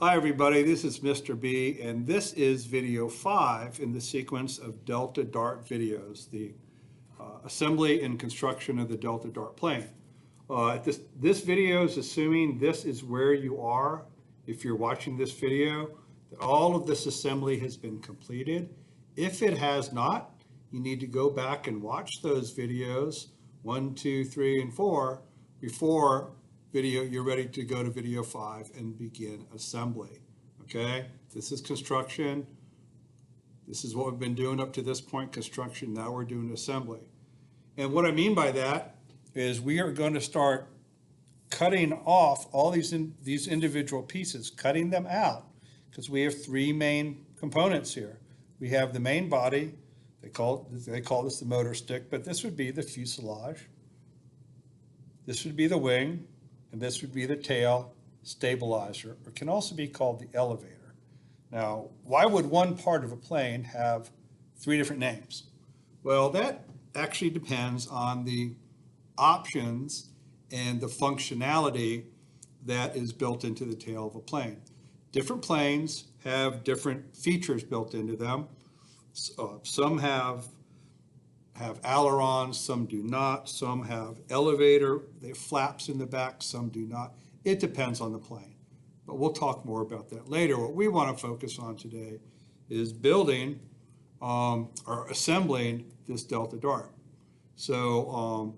Hi everybody, this is Mr. B, and this is video 5 in the sequence of Delta Dart videos, the assembly and construction of the Delta Dart plane. This video is assuming this is where you are if you're watching this video, that all of this assembly has been completed. If it has not, you need to go back and watch those videos 1, 2, 3, and 4 before you're ready to go to video 5 and begin assembly. Okay, this is construction. This is what we've been doing up to this point, construction. Now we're doing assembly. And what I mean by that is we are going to start cutting off all these individual pieces, cutting them out, because we have 3 main components here. We have the main body. They call this the motor stick, but this would be the fuselage. This would be the wing. And this would be the tail stabilizer, or can also be called the elevator. Now, why would one part of a plane have 3 different names? Well, that actually depends on the options and the functionality that is built into the tail of a plane. Different planes have different features built into them. Some have ailerons, some do not, some have elevator, they have flaps in the back, some do not. It depends on the plane, but we'll talk more about that later. What we want to focus on today is building or assembling this Delta Dart. So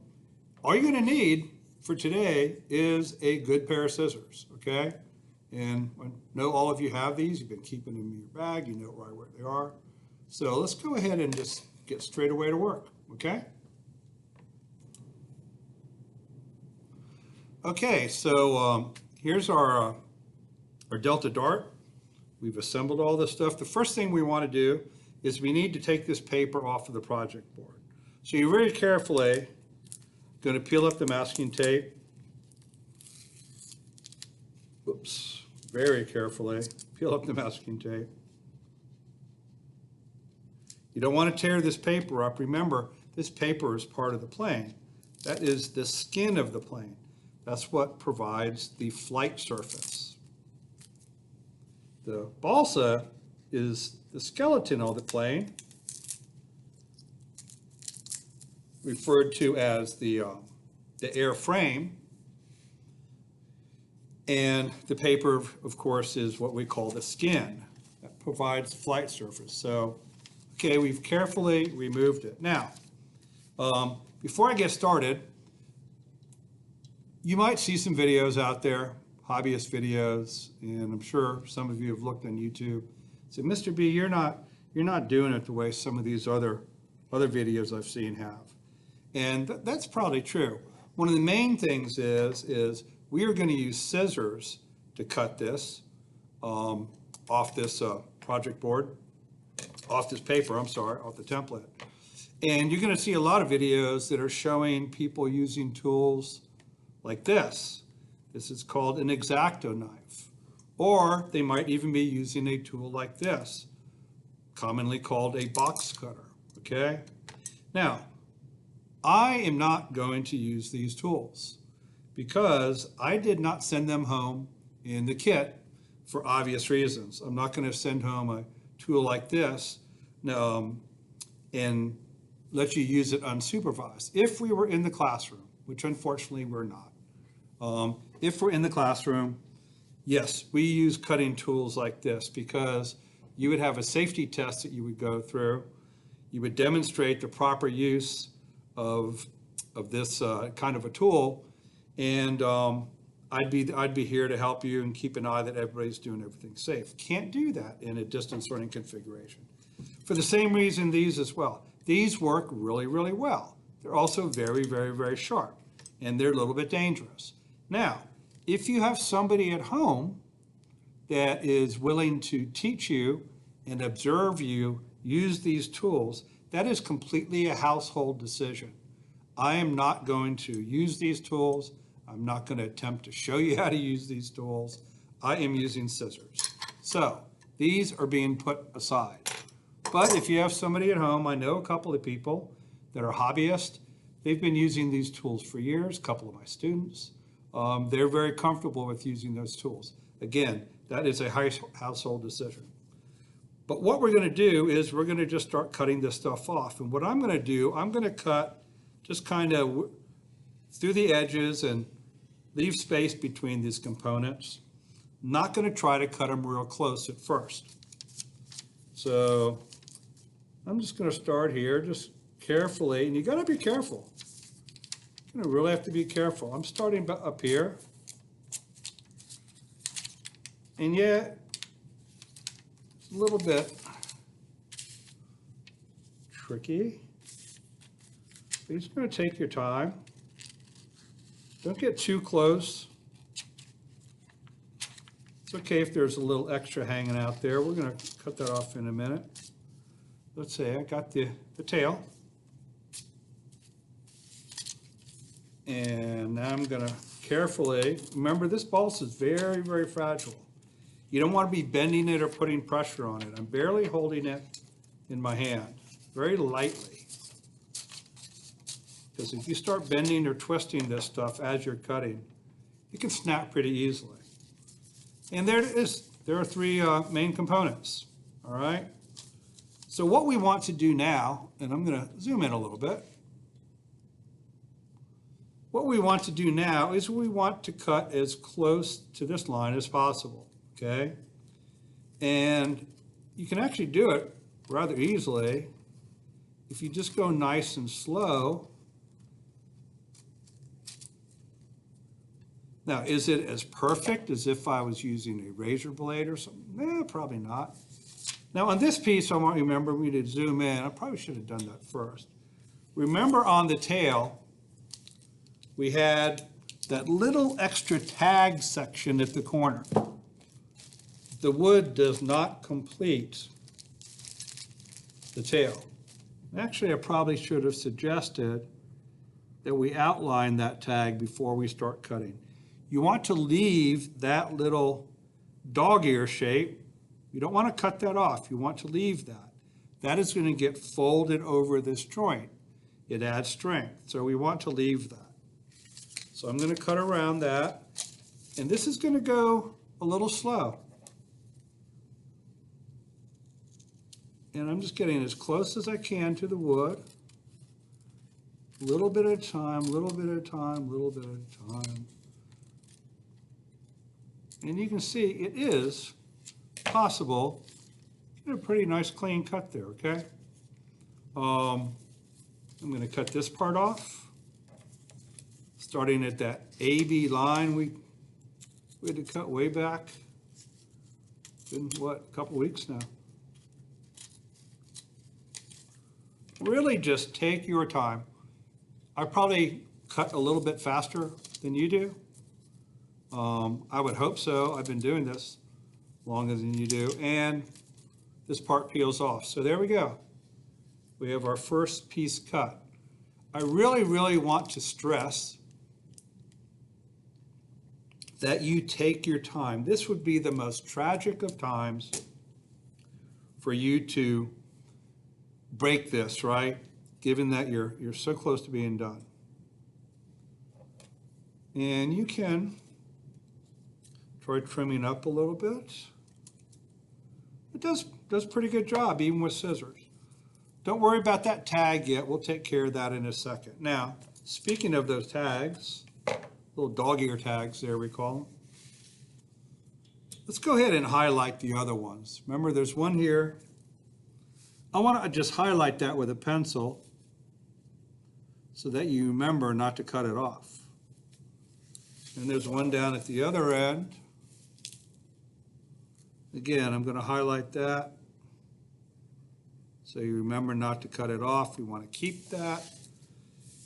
all you're going to need for today is a good pair of scissors, okay? And I know all of you have these, you've been keeping them in your bag, you know right where they are. So let's go ahead and just get straight away to work, okay? Okay, so here's our Delta Dart. We've assembled all this stuff. The first thing we want to do is we need to take this paper off of the project board. So you're very carefully going to peel up the masking tape. Whoops, very carefully peel up the masking tape. You don't want to tear this paper up. Remember, this paper is part of the plane. That is the skin of the plane. That's what provides the flight surface. The balsa is the skeleton of the plane, referred to as the airframe. And the paper, of course, is what we call the skin. That provides flight surface. So, okay, we've carefully removed it. Now, before I get started, you might see some videos out there, hobbyist videos, and I'm sure some of you have looked on YouTube. Say, Mr. B, you're not doing it the way some of these other videos I've seen have. And that's probably true. One of the main things is we are going to use scissors to cut this off this project board. Off this paper, I'm sorry, off the template. And you're going to see a lot of videos that are showing people using tools like this. This is called an X-Acto knife. Or they might even be using a tool like this, commonly called a box cutter, okay? Now, I am not going to use these tools because I did not send them home in the kit for obvious reasons. I'm not going to send home a tool like this and let you use it unsupervised. If we were in the classroom, which unfortunately we're not. If we're in the classroom, yes, we use cutting tools like this because you would have a safety test that you would go through. You would demonstrate the proper use of this kind of a tool, and I'd be here to help you and keep an eye that everybody's doing everything safe. Can't do that in a distance learning configuration. For the same reason, these as well. These work really, really well. They're also very, very, very sharp, and they're a little bit dangerous. Now, if you have somebody at home that is willing to teach you and observe you use these tools, that is completely a household decision. I am not going to use these tools. I'm not going to attempt to show you how to use these tools. I am using scissors. So these are being put aside. But if you have somebody at home, I know a couple of people that are hobbyists. They've been using these tools for years, a couple of my students. they're very comfortable with using those tools. Again, that is a household decision. But what we're going to do is we're going to just start cutting this stuff off. And what I'm going to do, I'm going to cut just kind of through the edges and leave space between these components. Not going to try to cut them real close at first. So I'm just going to start here, just carefully, and you got to be careful. You're going to really have to be careful. I'm starting up here. And yet, it's a little bit tricky. But you're just going to take your time. Don't get too close. It's okay if there's a little extra hanging out there. We're going to cut that off in a minute. Let's say I got the tail. And now I'm going to carefully, remember this balsa is very, very fragile. You don't want to be bending it or putting pressure on it. I'm barely holding it in my hand, very lightly. Because if you start bending or twisting this stuff as you're cutting, it can snap pretty easily. And there it is. There are three main components, all right? So what we want to do now, and I'm going to zoom in a little bit. What we want to do now is we want to cut as close to this line as possible, okay? And you can actually do it rather easily if you just go nice and slow. Now, is it as perfect as if I was using a razor blade or something? Probably not. Now, on this piece, I want you to remember me to zoom in. I probably should have done that first. Remember on the tail, we had that little extra tag section at the corner. The wood does not complete the tail. Actually, I probably should have suggested that we outline that tag before we start cutting. You want to leave that little dog ear shape. You don't want to cut that off. You want to leave that. That is going to get folded over this joint. It adds strength. So we want to leave that. So I'm going to cut around that. And this is going to go a little slow. And I'm just getting as close as I can to the wood. A little bit at a time, little bit at a time, little bit at a time. And you can see it is possible to get a pretty nice clean cut there, okay? I'm going to cut this part off, starting at that AB line we had to cut way back. Been, what, a couple weeks now. Really just take your time. I probably cut a little bit faster than you do. I would hope so. I've been doing this longer than you do. And this part peels off. So there we go. We have our first piece cut. I really, really want to stress that you take your time. This would be the most tragic of times for you to break this, right? Given that you're so close to being done. And you can try trimming up a little bit. It does pretty good job, even with scissors. Don't worry about that tag yet. We'll take care of that in a second. Now, speaking of those tags, little dog ear tags there we call them. Let's go ahead and highlight the other ones. Remember, there's one here. I want to just highlight that with a pencil so that you remember not to cut it off. And there's one down at the other end. Again, I'm going to highlight that so you remember not to cut it off. We want to keep that.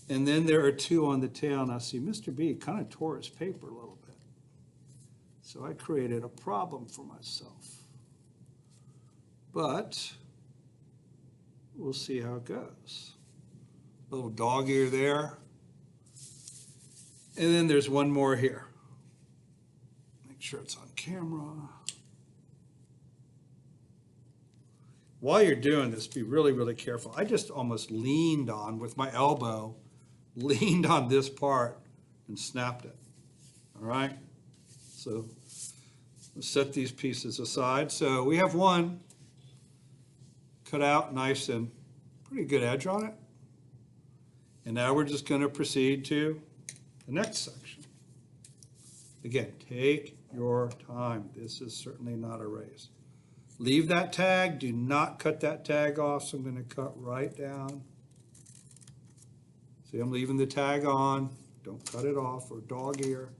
And then there are two on the tail. Now see, Mr. B kind of tore his paper a little bit. So I created a problem for myself. But we'll see how it goes. Little dog ear there. And then there's one more here. Make sure it's on camera. While you're doing this, be really, really careful. I just almost leaned on, with my elbow, leaned on this part and snapped it. all right? So let's set these pieces aside. So we have one cut out nice and pretty good edge on it. And now we're just going to proceed to the next section. Again, take your time. This is certainly not a race. Leave that tag. Do not cut that tag off. So I'm going to cut right down. See, I'm leaving the tag on. Don't cut it off, or dog ear.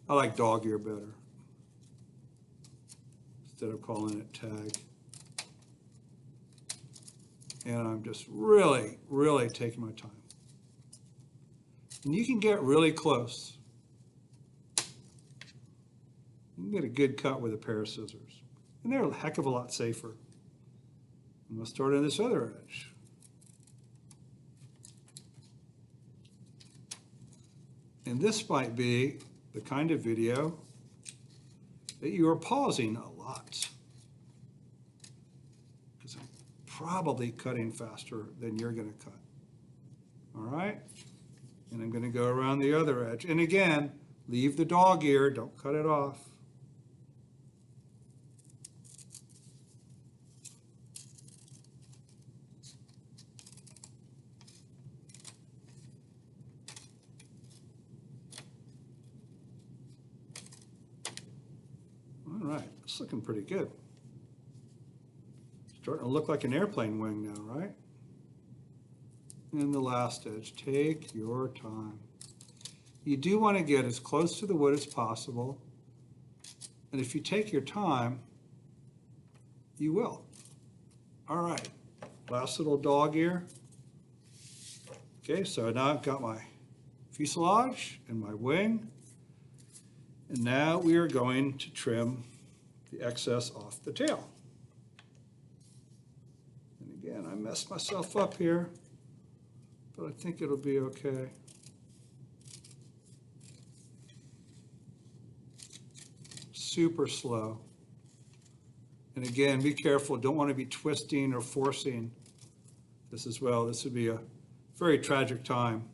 I like dog ear better instead of calling it tag. And I'm just really, really taking my time. And you can get really close. You can get a good cut with a pair of scissors. And they're a heck of a lot safer. I'm going to start on this other edge. And this might be the kind of video that you are pausing a lot, because I'm probably cutting faster than you're going to cut. All right? And I'm going to go around the other edge. And again, leave the dog ear. Don't cut it off. All right, it's looking pretty good. Starting to look like an airplane wing now, right? And the last edge, take your time. You do want to get as close to the wood as possible. And if you take your time, you will. All right, last little dog ear. Okay, so now I've got my fuselage and my wing. And now we are going to trim the excess off the tail. And again, I messed myself up here, but I think it'll be okay. Super slow. And again, be careful. Don't want to be twisting or forcing this as well. This would be a very tragic time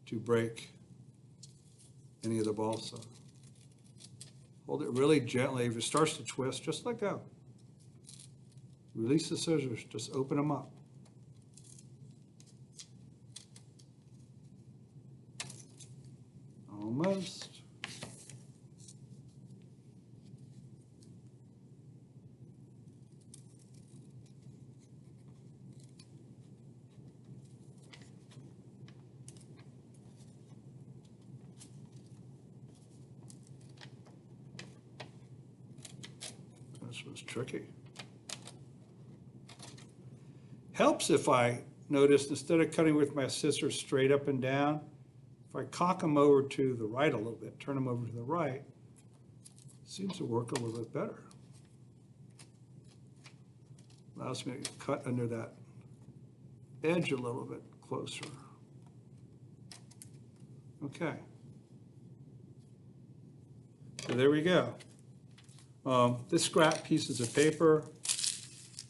to break any of the balsa. Hold it really gently. If it starts to twist, just let go. Release the scissors, just open them up. Almost. This was tricky. Helps if I notice, instead of cutting with my scissors straight up and down, if I cock them over to the right a little bit, turn them over to the right, it seems to work a little bit better. Allows me to cut under that edge a little bit closer. Okay. So there we go. This scrap pieces of paper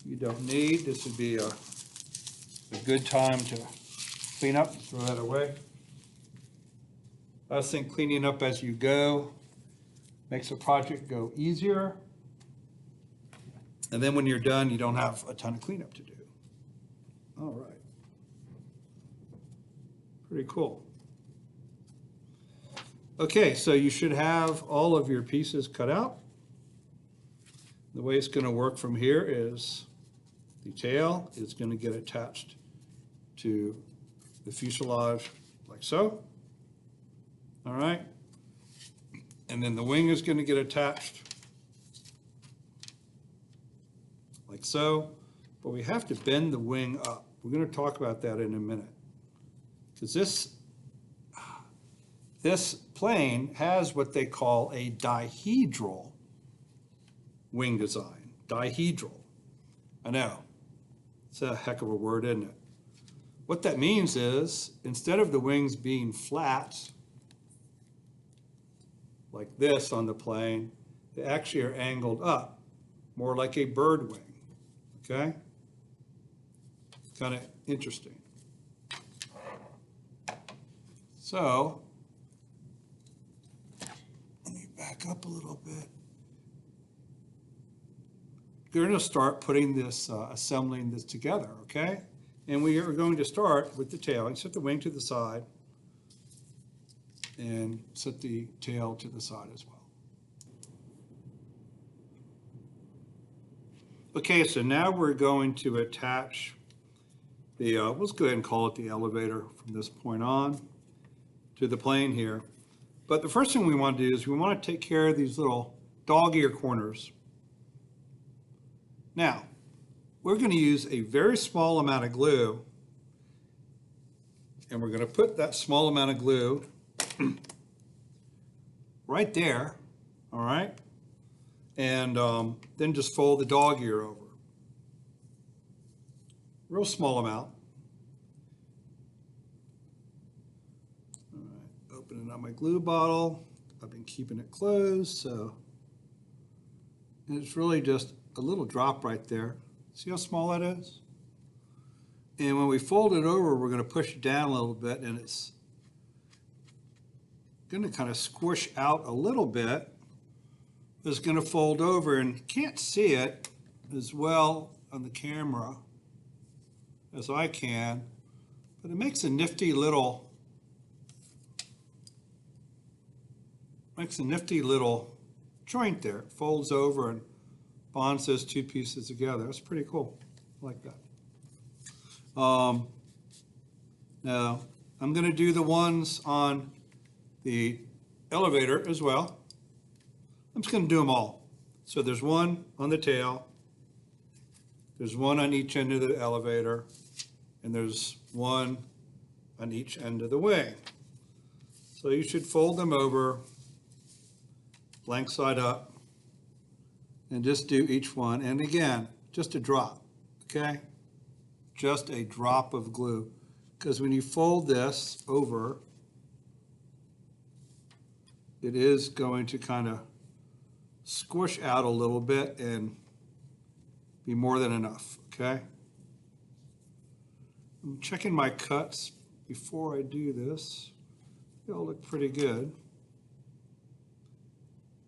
you don't need. This would be a good time to clean up, throw that away. I think cleaning up as you go makes a project go easier. And then when you're done, you don't have a ton of cleanup to do. All right. Pretty cool. Okay, so you should have all of your pieces cut out. The way it's going to work from here is the tail is going to get attached to the fuselage like so. All right. And then the wing is going to get attached like so. But we have to bend the wing up. We're going to talk about that in a minute. Because this plane has what they call a dihedral wing design. Dihedral. I know. It's a heck of a word, isn't it? What that means is, instead of the wings being flat, like this on the plane, they actually are angled up, more like a bird wing. Okay? Kind of interesting. So, back up a little bit. We're going to start putting this, assembling this together, okay? And we are going to start with the tail. And set the wing to the side and set the tail to the side as well. Okay, so now we're going to attach the, let's go ahead and call it the elevator from this point on to the plane here. But the first thing we want to do is we want to take care of these little dog ear corners. Now, we're going to use a very small amount of glue, and we're going to put that small amount of glue right there, all right? And then just fold the dog ear over. Real small amount. All right, opening up my glue bottle. I've been keeping it closed, so and it's really just a little drop right there. See how small that is? And when we fold it over, we're going to push it down a little bit, and it's going to kind of squish out a little bit. It's going to fold over, and you can't see it as well on the camera as I can, but it makes a nifty little joint there. It folds over and bonds those two pieces together. That's pretty cool. I like that. Now, I'm going to do the ones on the elevator as well. I'm just going to do them all. So there's one on the tail, there's one on each end of the elevator, and there's one on each end of the wing. So you should fold them over, blank side up, and just do each one. And again, just a drop, okay? Just a drop of glue. Because when you fold this over, it is going to kind of squish out a little bit and be more than enough, okay? I'm checking my cuts before I do this. They all look pretty good.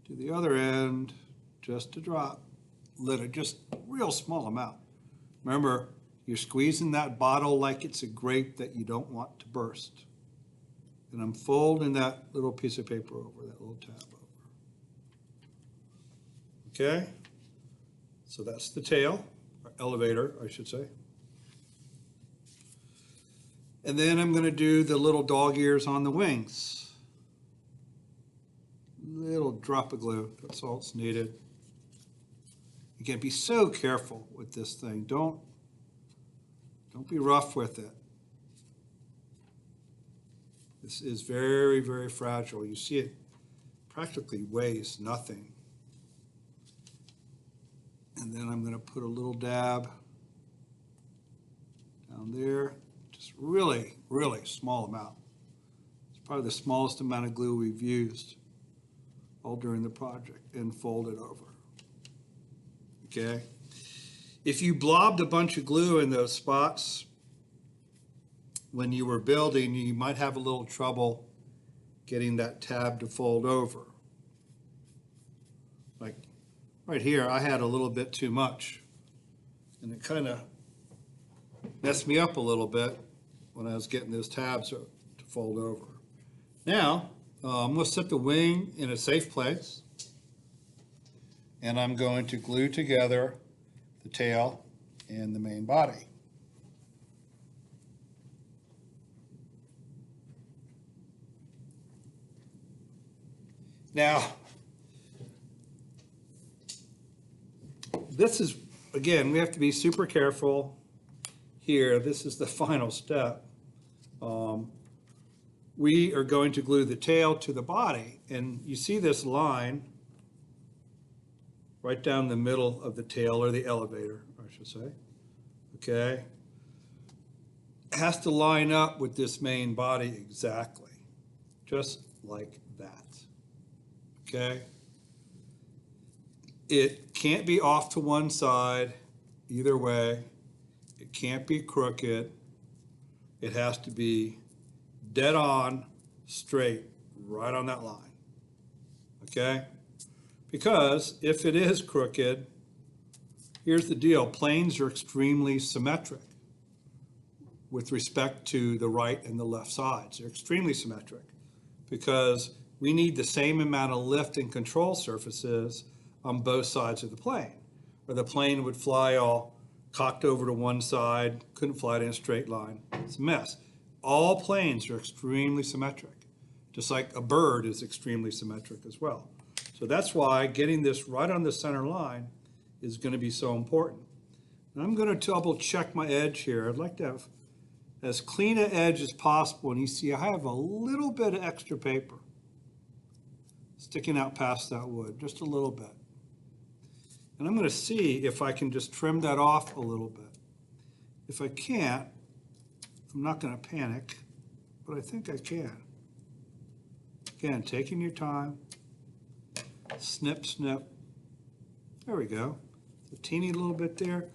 To the other end, just a drop, just real small amount. Remember, you're squeezing that bottle like it's a grape that you don't want to burst. And I'm folding that little piece of paper over, that little tab over. Okay? So that's the tail, or elevator, I should say. And then I'm going to do the little dog ears on the wings. Little drop of glue, that's all it's needed. Again, be so careful with this thing. Don't be rough with it. This is very, very fragile. You see it practically weighs nothing. And then I'm going to put a little dab down there. Just really, really small amount. It's probably the smallest amount of glue we've used all during the project, and fold it over. Okay? If you blobbed a bunch of glue in those spots when you were building, you might have a little trouble getting that tab to fold over. Like right here, I had a little bit too much, and it kind of messed me up a little bit when I was getting those tabs to fold over. Now, I'm going to set the wing in a safe place, and I'm going to glue together the tail and the main body. Now, this is, again, we have to be super careful here. This is the final step. We are going to glue the tail to the body, and you see this line right down the middle of the tail, or the elevator, I should say, okay? It has to line up with this main body exactly, just like that, okay? It can't be off to one side either way. It can't be crooked. It has to be dead on, straight, right on that line, okay? Because if it is crooked, here's the deal, planes are extremely symmetric with respect to the right and the left sides. They're extremely symmetric because we need the same amount of lift and control surfaces on both sides of the plane, or the plane would fly all cocked over to one side, couldn't fly it in a straight line. It's a mess. All planes are extremely symmetric, just like a bird is extremely symmetric as well. So that's why getting this right on the center line is going to be so important. Now I'm going to double check my edge here. I'd like to have as clean an edge as possible. And you see I have a little bit of extra paper sticking out past that wood, just a little bit. And I'm going to see if I can just trim that off a little bit. If I can't, I'm not going to panic, but I think I can. Again, taking your time, snip, snip. There we go. A teeny little bit there.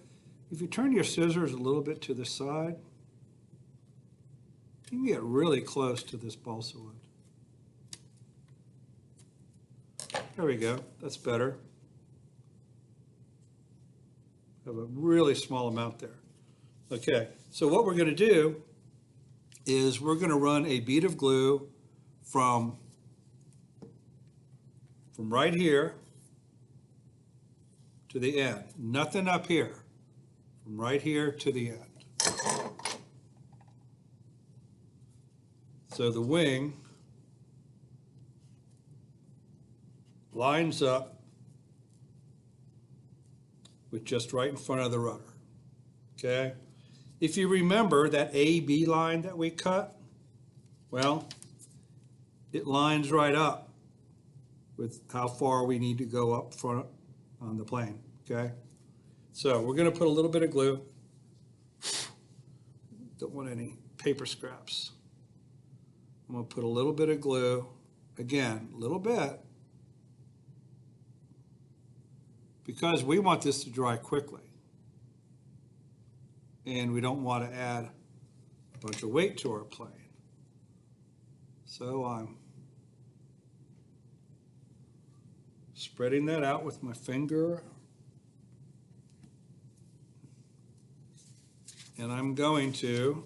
If you turn your scissors a little bit to the side, you can get really close to this balsa wood. There we go. That's better. Have a really small amount there. Okay, so what we're going to do is we're going to run a bead of glue from right here to the end. Nothing up here. From right here to the end. So the wing lines up with just right in front of the rudder, okay? If you remember that AB line that we cut, well, it lines right up with how far we need to go up front on the plane, okay? So we're gonna put a little bit of glue. Don't want any paper scraps. I'm gonna put a little bit of glue, again, a little bit, because we want this to dry quickly. And we don't want to add a bunch of weight to our plane. So I'm spreading that out with my finger. And I'm going to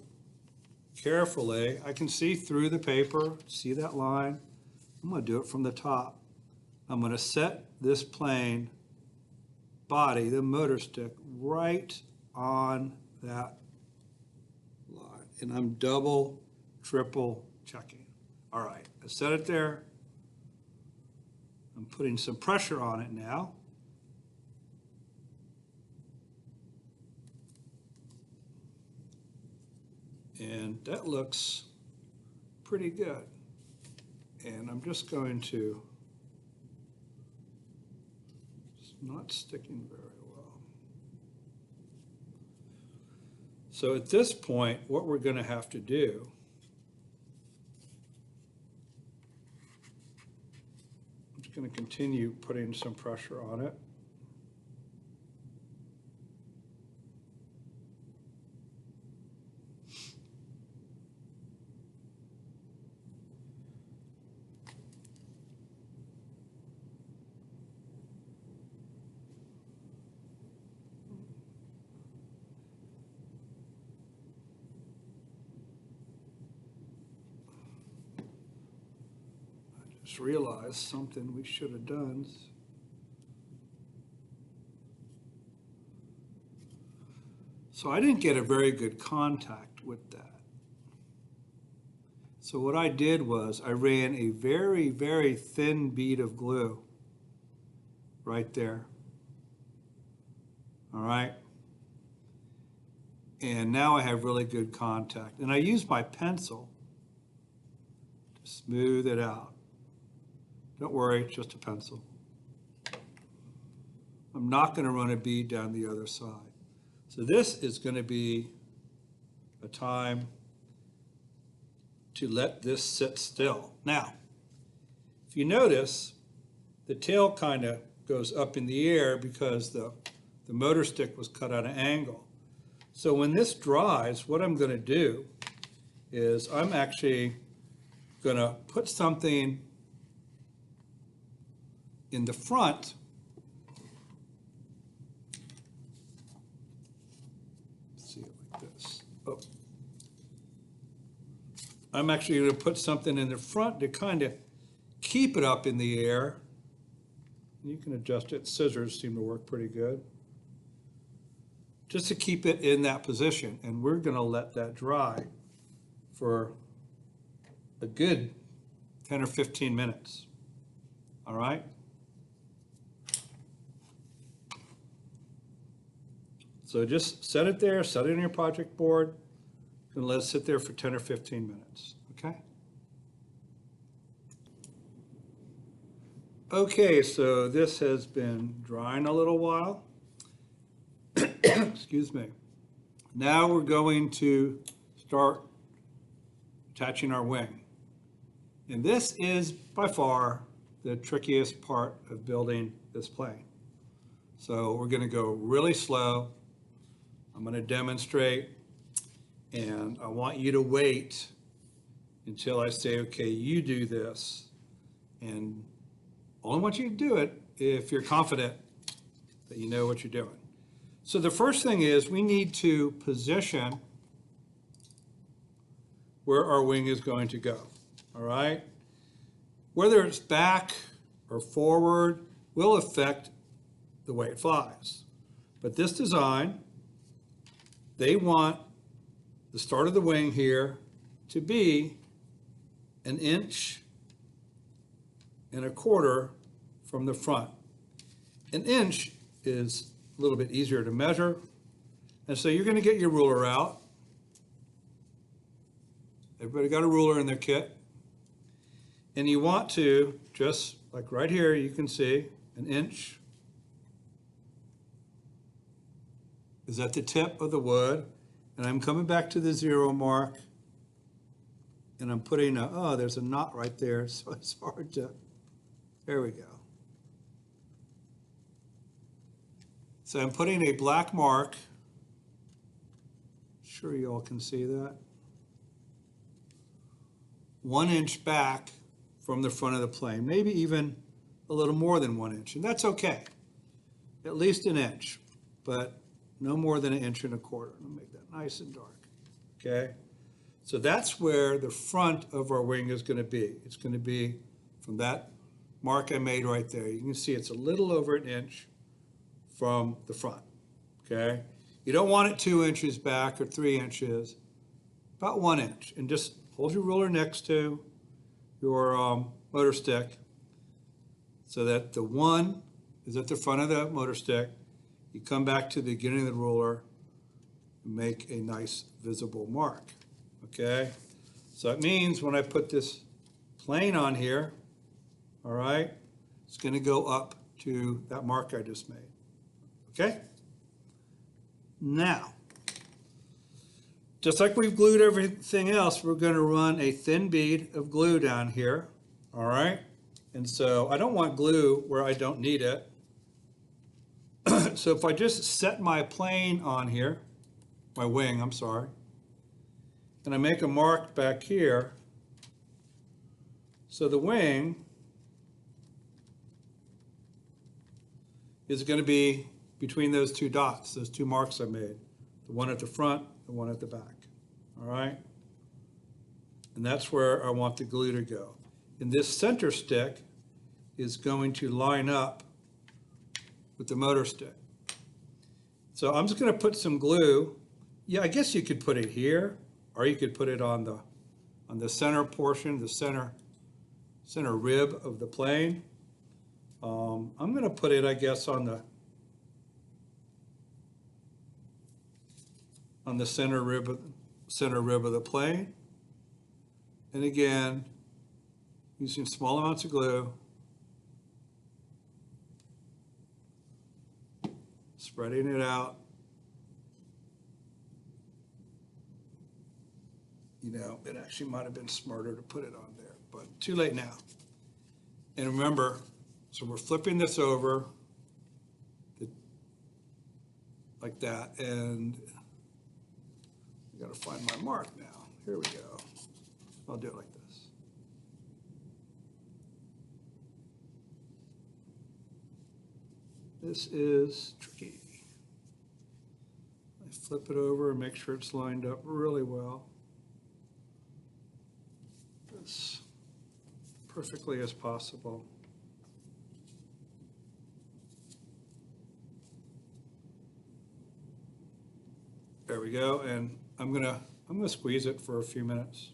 carefully, I can see through the paper, see that line? I'm going to do it from the top. I'm going to set this plane body, the motor stick, right on that line. And I'm double, triple checking. All right, I set it there. I'm putting some pressure on it now. And that looks pretty good. And I'm just going to, it's not sticking very well. So at this point, what we're going to have to do I'm just going to continue putting some pressure on it. Just realized something we should have done. So I didn't get a very good contact with that. So what I did was I ran a very, very thin bead of glue right there. All right. And now I have really good contact. And I used my pencil to smooth it out. Don't worry, it's just a pencil. I'm not going to run a bead down the other side. So this is going to be a time to let this sit still. Now, if you notice, the tail kind of goes up in the air because the motor stick was cut at an angle. So when this dries, what I'm going to do is I'm actually going to put something in the front, let's see it like this. Oh. I'm actually going to put something in the front to kind of keep it up in the air. You can adjust it. Scissors seem to work pretty good. Just to keep it in that position. And we're going to let that dry for a good 10 or 15 minutes. All right? So just set it there, set it on your project board, and let it sit there for 10 or 15 minutes, okay? Okay, so this has been drying a little while. Excuse me. Now we're going to start attaching our wing. And this is by far the trickiest part of building this plane. So we're going to go really slow. I'm going to demonstrate, and I want you to wait until I say, okay, you do this. And I only want you to do it if you're confident that you know what you're doing. So the first thing is we need to position where our wing is going to go, all right? Whether it's back or forward will affect the way it flies. But this design, they want the start of the wing here to be 1.25 inches from the front. 1 inch is a little bit easier to measure. And so you're going to get your ruler out. Everybody got a ruler in their kit. And you want to, just like right here, you can see 1 inch is at the tip of the wood. And I'm coming back to the 0 mark. And I'm putting there's a knot right there, so it's hard to, there we go. So I'm putting a black mark. Sure you all can see that. 1 inch back from the front of the plane, maybe even a little more than 1 inch, and that's okay. At least 1 inch, but no more than 1.25 inches. I'll make that nice and dark, okay? So that's where the front of our wing is going to be. It's going to be from that mark I made right there. You can see it's a little over 1 inch from the front, okay? You don't want it 2 inches back or 3 inches, about 1 inch. And just hold your ruler next to your motor stick so that the 1 is at the front of the motor stick. You come back to the beginning of the ruler and make a nice visible mark, okay? So it means when I put this plane on here, all right, it's going to go up to that mark I just made, okay? Now, just like we've glued everything else, we're going to run a thin bead of glue down here, all right? And so I don't want glue where I don't need it. So if I just set my plane on here, my wing, I'm sorry, and I make a mark back here, so the wing is going to be between those two dots, those two marks I made, the one at the front, the one at the back, all right? And that's where I want the glue to go. And this center stick is going to line up with the motor stick. So I'm just going to put some glue. Yeah, I guess you could put it here, or you could put it on the center portion, the center rib of the plane. I'm going to put it, I guess, on the center rib of the plane. And again, using small amounts of glue, spreading it out. You know, it actually might have been smarter to put it on there, but too late now. And remember, so we're flipping this over like that, and I gotta find my mark now. Here we go. I'll do it like this. This is tricky. I flip it over and make sure it's lined up really well. As perfectly as possible. There we go, and I'm gonna squeeze it for a few minutes.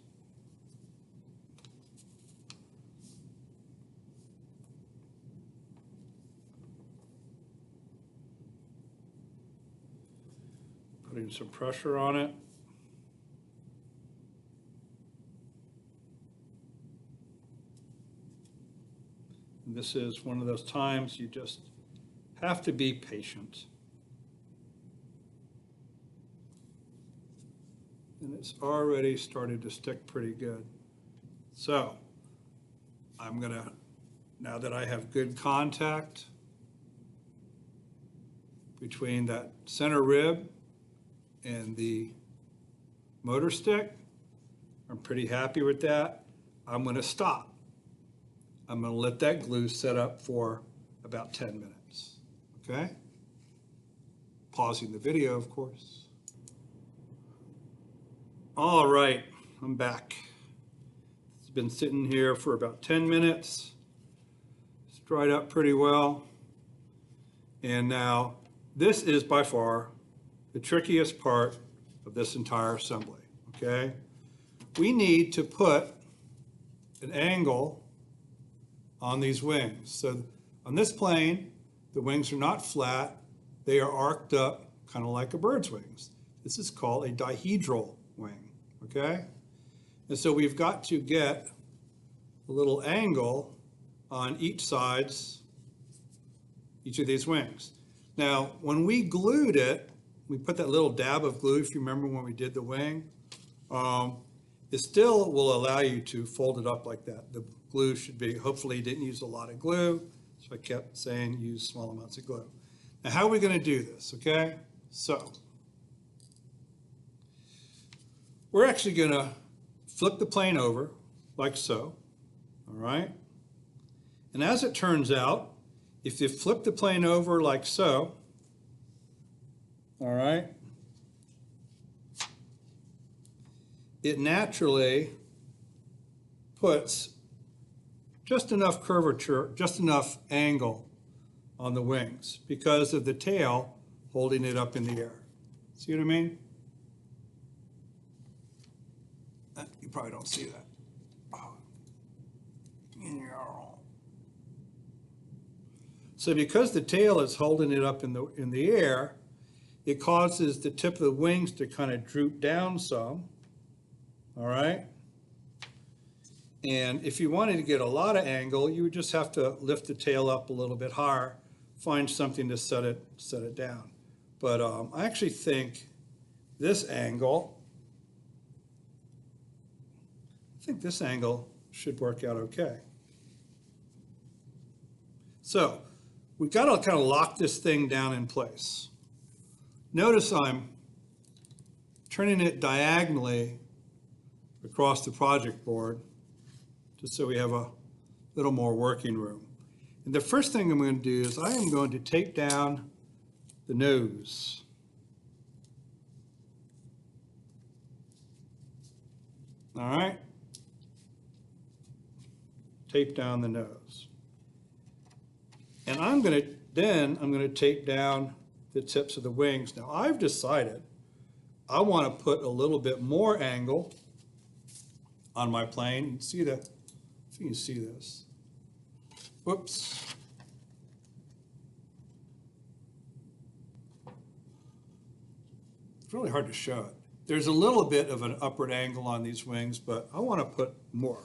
Putting some pressure on it. And this is one of those times you just have to be patient. And it's already started to stick pretty good. So I'm gonna, now that I have good contact between that center rib and the motor stick, I'm pretty happy with that. I'm gonna stop. I'm gonna let that glue set up for about 10 minutes, okay? Pausing the video, of course. All right, I'm back. It's been sitting here for about 10 minutes. It's dried up pretty well. And now this is by far the trickiest part of this entire assembly, okay? We need to put an angle on these wings. So on this plane, the wings are not flat. They are arced up, kind of like a bird's wings. This is called a dihedral wing, okay? And so we've got to get a little angle on each of these wings. Now, when we glued it, we put that little dab of glue, if you remember when we did the wing, it still will allow you to fold it up like that. The glue should be, hopefully you didn't use a lot of glue, so I kept saying use small amounts of glue. Now, how are we gonna do this, okay? So, we're actually gonna flip the plane over, like so, all right? And as it turns out, if you flip the plane over like so, all right, it naturally puts just enough curvature, just enough angle on the wings because of the tail holding it up in the air. See what I mean? You probably don't see that. So because the tail is holding it up in the air, it causes the tip of the wings to kind of droop down some, all right? And if you wanted to get a lot of angle, you would just have to lift the tail up a little bit higher, find something to set it down. But I actually think this angle, should work out okay. So we've got to kind of lock this thing down in place. Notice I'm turning it diagonally across the project board just so we have a little more working room. And the first thing I'm going to do is I am going to tape down the nose. All right? Tape down the nose. And I'm going to tape down the tips of the wings. Now I've decided I want to put a little bit more angle on my plane. You can see that, if you can see this. Whoops. It's really hard to show it. There's a little bit of an upward angle on these wings, but I want to put more.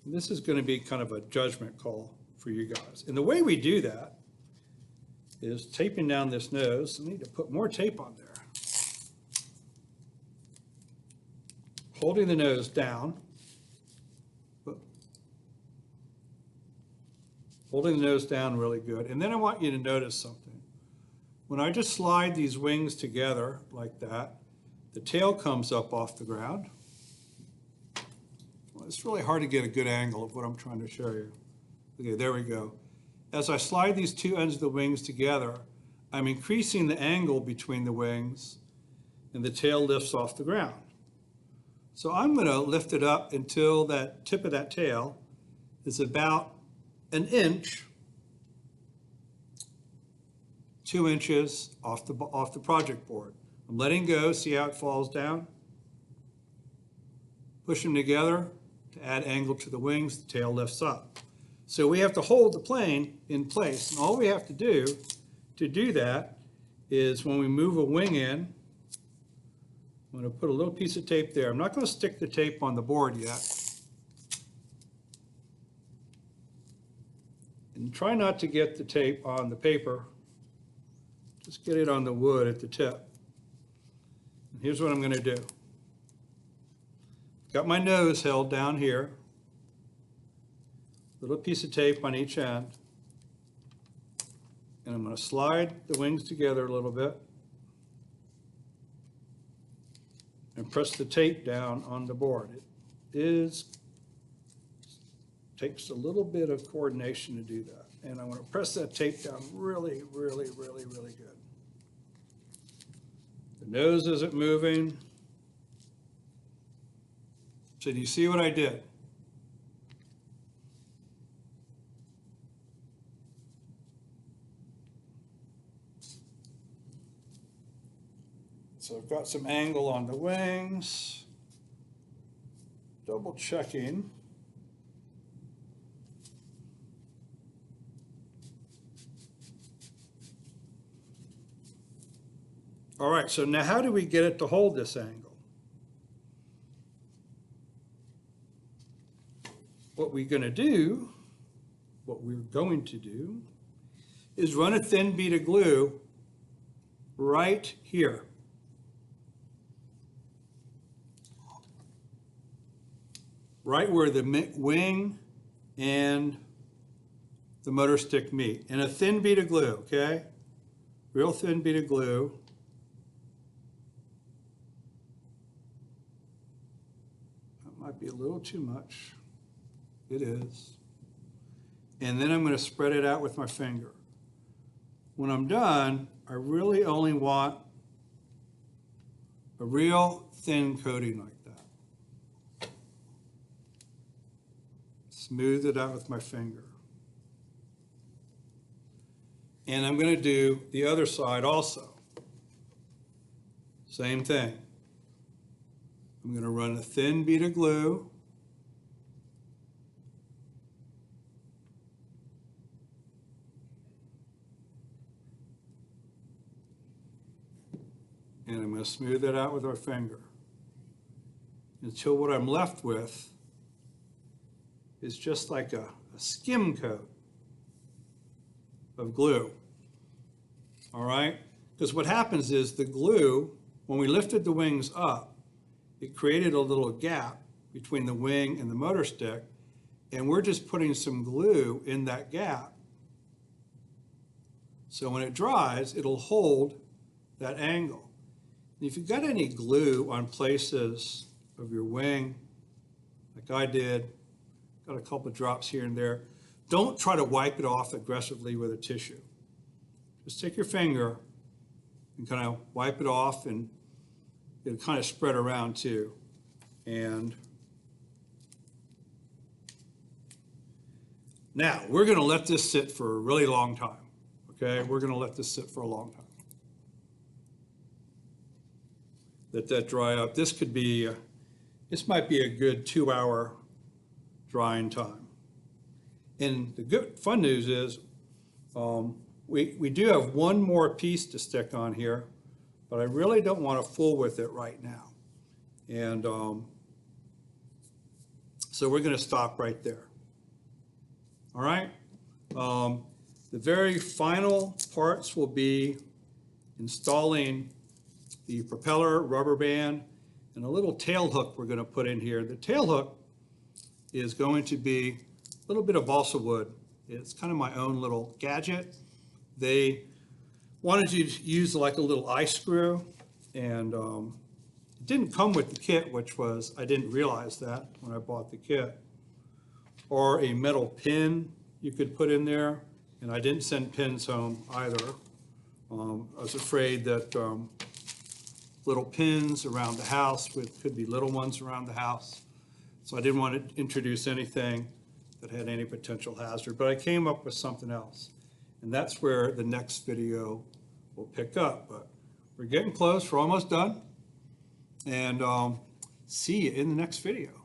And this is going to be kind of a judgment call for you guys. And the way we do that is taping down this nose. I need to put more tape on there. Holding the nose down. Holding the nose down really good. And then I want you to notice something. When I just slide these wings together like that, the tail comes up off the ground. Well, it's really hard to get a good angle of what I'm trying to show you. Okay, there we go. as I slide these two ends of the wings together, I'm increasing the angle between the wings and the tail lifts off the ground. So I'm going to lift it up until that tip of that tail is about an inch, 2 inches off the project board. I'm letting go, see how it falls down? Push them together to add angle to the wings, the tail lifts up. So we have to hold the plane in place, and all we have to do that is when we move a wing in, I'm going to put a little piece of tape there. I'm not going to stick the tape on the board yet. And try not to get the tape on the paper. Just get it on the wood at the tip. And here's what I'm going to do. Got my nose held down here. Little piece of tape on each end. And I'm going to slide the wings together a little bit. And press the tape down on the board. It takes a little bit of coordination to do that. And I'm going to press that tape down really, really, really, really good. The nose isn't moving. So do you see what I did? So I've got some angle on the wings, double checking. All right, so now how do we get it to hold this angle? What we're going to do is run a thin bead of glue right here. Right where the wing and the motor stick meet. And a thin bead of glue, okay? Real thin bead of glue. That might be a little too much. It is. And then I'm going to spread it out with my finger. When I'm done, I really only want a real thin coating like that. Smooth it out with my finger. And I'm going to do the other side also. Same thing. I'm going to run a thin bead of glue. And I'm going to smooth it out with our finger until what I'm left with is just like a skim coat of glue. All right? Because what happens is the glue, when we lifted the wings up, it created a little gap between the wing and the motor stick, and we're just putting some glue in that gap. So when it dries, it'll hold that angle. And if you've got any glue on places of your wing, like I did, got a couple of drops here and there, don't try to wipe it off aggressively with a tissue. Just take your finger and kind of wipe it off, and it'll kind of spread around too. And now we're going to let this sit for a really long time. Okay, we're going to let this sit for a long time. Let that dry up. This could be, this might be a good 2-hour drying time. And the good fun news is we do have one more piece to stick on here, but I really don't want to fool with it right now. And so we're going to stop right there. All right? The very final parts will be installing the propeller, rubber band, and a little tail hook we're going to put in here. The tail hook is going to be a little bit of balsa wood. It's kind of my own little gadget. They wanted you to use like a little eye screw, and it didn't come with the kit, which was, I didn't realize that when I bought the kit. Or a metal pin you could put in there. And I didn't send pins home either. I was afraid that little pins around the house could be little ones around the house. So I didn't want to introduce anything that had any potential hazard, but I came up with something else. And that's where the next video will pick up. But we're getting close, we're almost done. And see you in the next video.